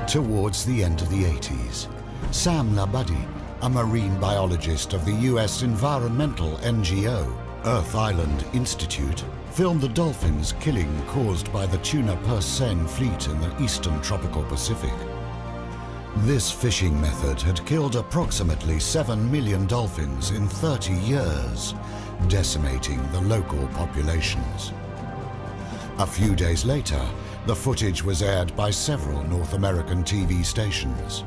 Towards the end of the 80s, Sam Labuddy, a marine biologist of the US environmental NGO, Earth Island Institute, filmed the dolphins killing caused by the tuna purse seine fleet in the eastern tropical Pacific. This fishing method had killed approximately 7 million dolphins in 30 years, decimating the local populations. A few days later, the footage was aired by several North American TV stations.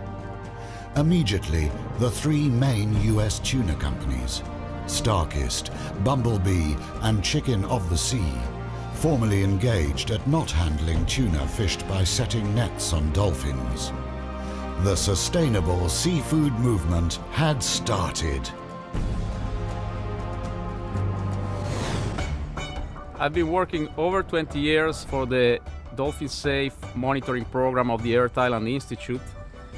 Immediately, the three main US tuna companies, Starkist, Bumblebee and Chicken of the Sea, formally engaged at not handling tuna fished by setting nets on dolphins. The sustainable seafood movement had started. I've been working over 20 years for the Dolphin Safe monitoring program of the Earth Island Institute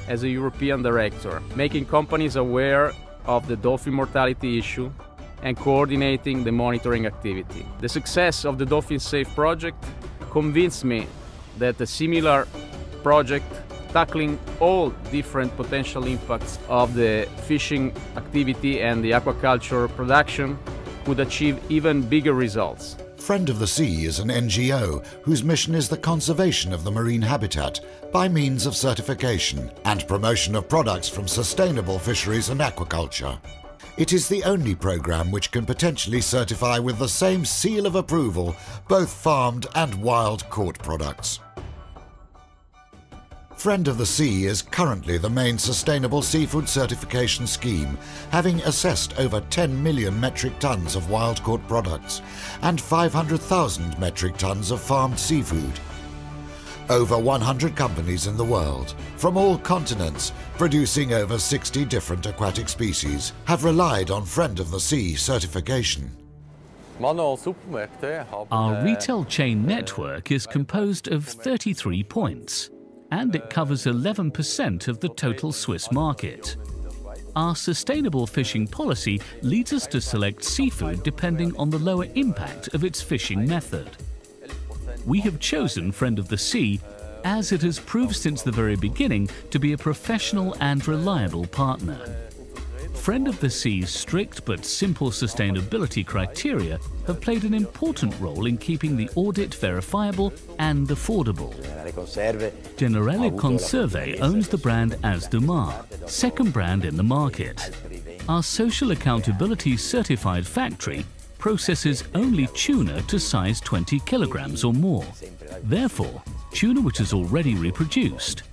as a European director, making companies aware of the dolphin mortality issue and coordinating the monitoring activity. The success of the Dolphin Safe project convinced me that a similar project tackling all different potential impacts of the fishing activity and the aquaculture production could achieve even bigger results. Friend of the Sea is an NGO whose mission is the conservation of the marine habitat by means of certification and promotion of products from sustainable fisheries and aquaculture. It is the only program which can potentially certify with the same seal of approval both farmed and wild caught products. Friend of the Sea is currently the main sustainable seafood certification scheme, having assessed over 10 million metric tons of wild-caught products and 500,000 metric tons of farmed seafood. Over 100 companies in the world, from all continents, producing over 60 different aquatic species, have relied on Friend of the Sea certification. Our retail chain network is composed of 33 points, and it covers 11% of the total Swiss market. Our sustainable fishing policy leads us to select seafood depending on the lower impact of its fishing method. We have chosen Friend of the Sea as it has proved since the very beginning to be a professional and reliable partner. Friend of the Sea's strict but simple sustainability criteria have played an important role in keeping the audit verifiable and affordable. Generale Conserve owns the brand As de Mar, second brand in the market. Our social accountability certified factory processes only tuna to size 20 kilograms or more. Therefore, tuna which is already reproduced.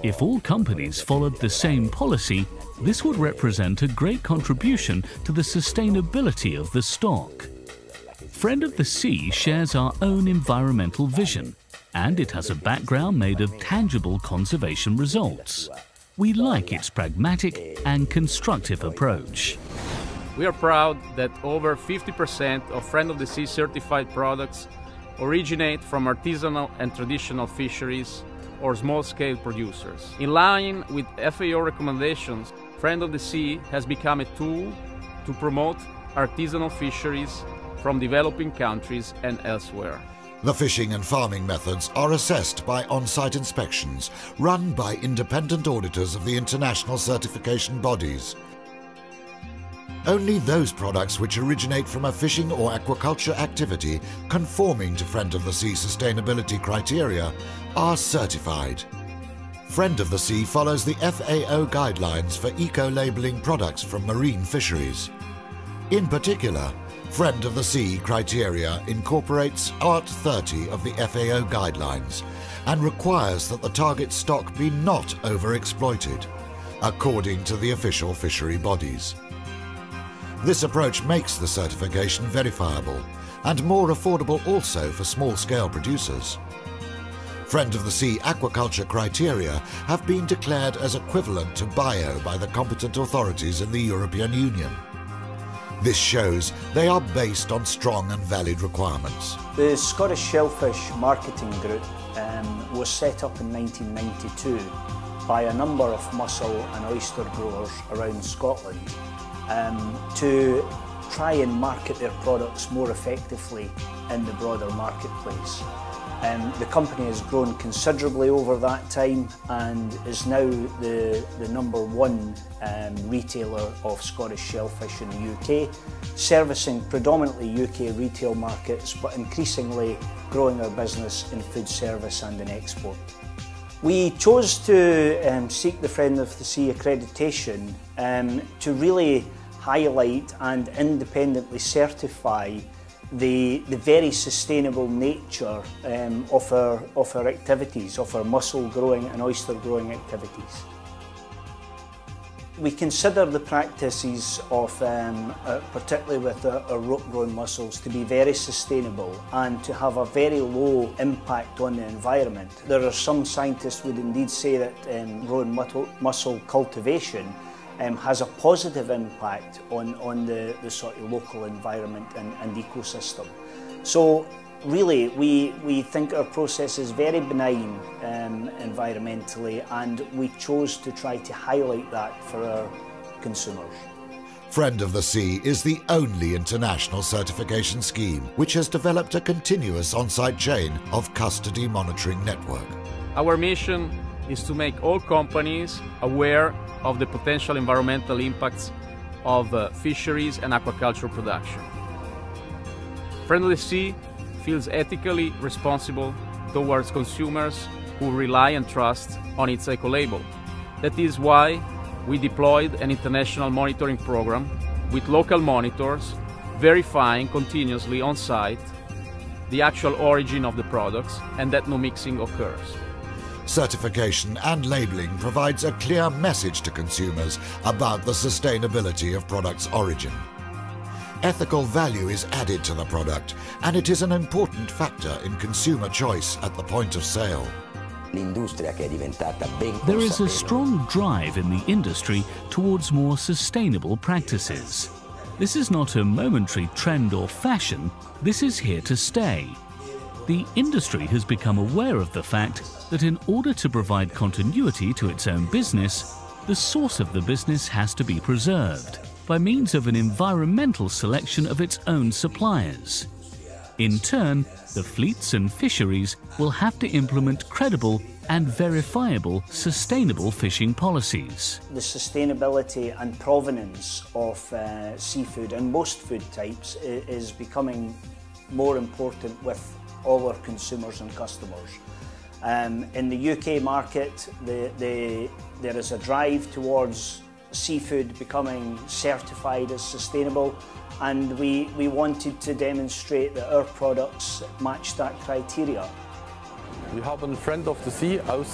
If all companies followed the same policy, this would represent a great contribution to the sustainability of the stock. Friend of the Sea shares our own environmental vision, and it has a background made of tangible conservation results. We like its pragmatic and constructive approach. We are proud that over 50% of Friend of the Sea certified products originate from artisanal and traditional fisheries or small-scale producers. In line with FAO recommendations, Friend of the Sea has become a tool to promote artisanal fisheries from developing countries and elsewhere. The fishing and farming methods are assessed by on-site inspections run by independent auditors of the international certification bodies. Only those products which originate from a fishing or aquaculture activity conforming to Friend of the Sea sustainability criteria are certified. Friend of the Sea follows the FAO guidelines for eco-labeling products from marine fisheries. In particular, Friend of the Sea criteria incorporates Art 30 of the FAO guidelines and requires that the target stock be not overexploited, according to the official fishery bodies. This approach makes the certification verifiable and more affordable also for small-scale producers. Friend of the Sea aquaculture criteria have been declared as equivalent to bio by the competent authorities in the European Union. This shows they are based on strong and valid requirements. The Scottish Shellfish Marketing Group was set up in 1992 by a number of mussel and oyster growers around Scotland to try and market their products more effectively in the broader marketplace. The company has grown considerably over that time and is now the #1 retailer of Scottish shellfish in the UK, servicing predominantly UK retail markets but increasingly growing our business in food service and in export. We chose to seek the Friend of the Sea accreditation to really highlight and independently certify the very sustainable nature of our activities, of our mussel growing and oyster growing activities. We consider the practices of, particularly with our rope grown mussels, to be very sustainable and to have a very low impact on the environment. There are some scientists would indeed say that growing mussel cultivation has a positive impact on the sort of local environment and ecosystem. So really we think our process is very benign environmentally, and we chose to try to highlight that for our consumers. Friend of the Sea is the only international certification scheme which has developed a continuous on-site chain of custody monitoring network. Our mission is to make all companies aware of the potential environmental impacts of fisheries and aquaculture production. Friend of the Sea feels ethically responsible towards consumers who rely and trust on its eco-label. That is why we deployed an international monitoring program with local monitors verifying continuously on site the actual origin of the products and that no mixing occurs. Certification and labelling provides a clear message to consumers about the sustainability of products' origin. Ethical value is added to the product, and it is an important factor in consumer choice at the point of sale. There is a strong drive in the industry towards more sustainable practices. This is not a momentary trend or fashion, this is here to stay. The industry has become aware of the fact that in order to provide continuity to its own business, the source of the business has to be preserved by means of an environmental selection of its own suppliers. In turn, the fleets and fisheries will have to implement credible and verifiable sustainable fishing policies. The sustainability and provenance of seafood and most food types is becoming more important with all our consumers and customers. In the UK market, there is a drive towards seafood becoming certified as sustainable, and we wanted to demonstrate that our products match that criteria.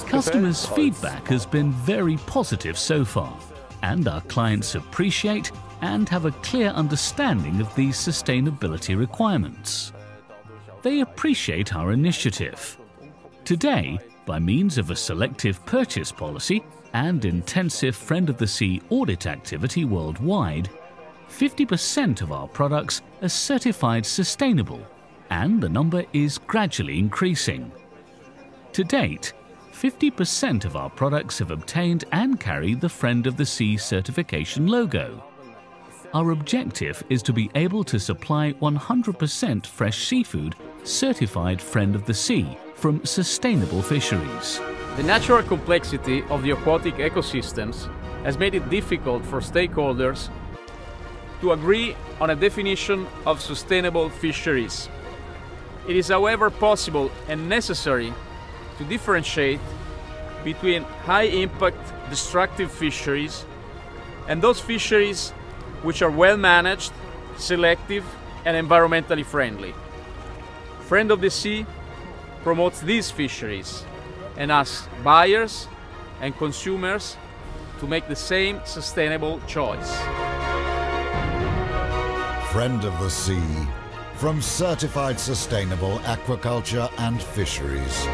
Customers' feedback has been very positive so far, and our clients appreciate and have a clear understanding of these sustainability requirements. They appreciate our initiative. Today, by means of a selective purchase policy and intensive Friend of the Sea audit activity worldwide, 50% of our products are certified sustainable, and the number is gradually increasing. To date, 50% of our products have obtained and carry the Friend of the Sea certification logo. Our objective is to be able to supply 100% fresh seafood certified Friend of the Sea from sustainable fisheries. The natural complexity of the aquatic ecosystems has made it difficult for stakeholders to agree on a definition of sustainable fisheries. It is, however, possible and necessary to differentiate between high-impact destructive fisheries and those fisheries which are well managed, selective, and environmentally friendly. Friend of the Sea promotes these fisheries and asks buyers and consumers to make the same sustainable choice. Friend of the Sea, from certified sustainable aquaculture and fisheries.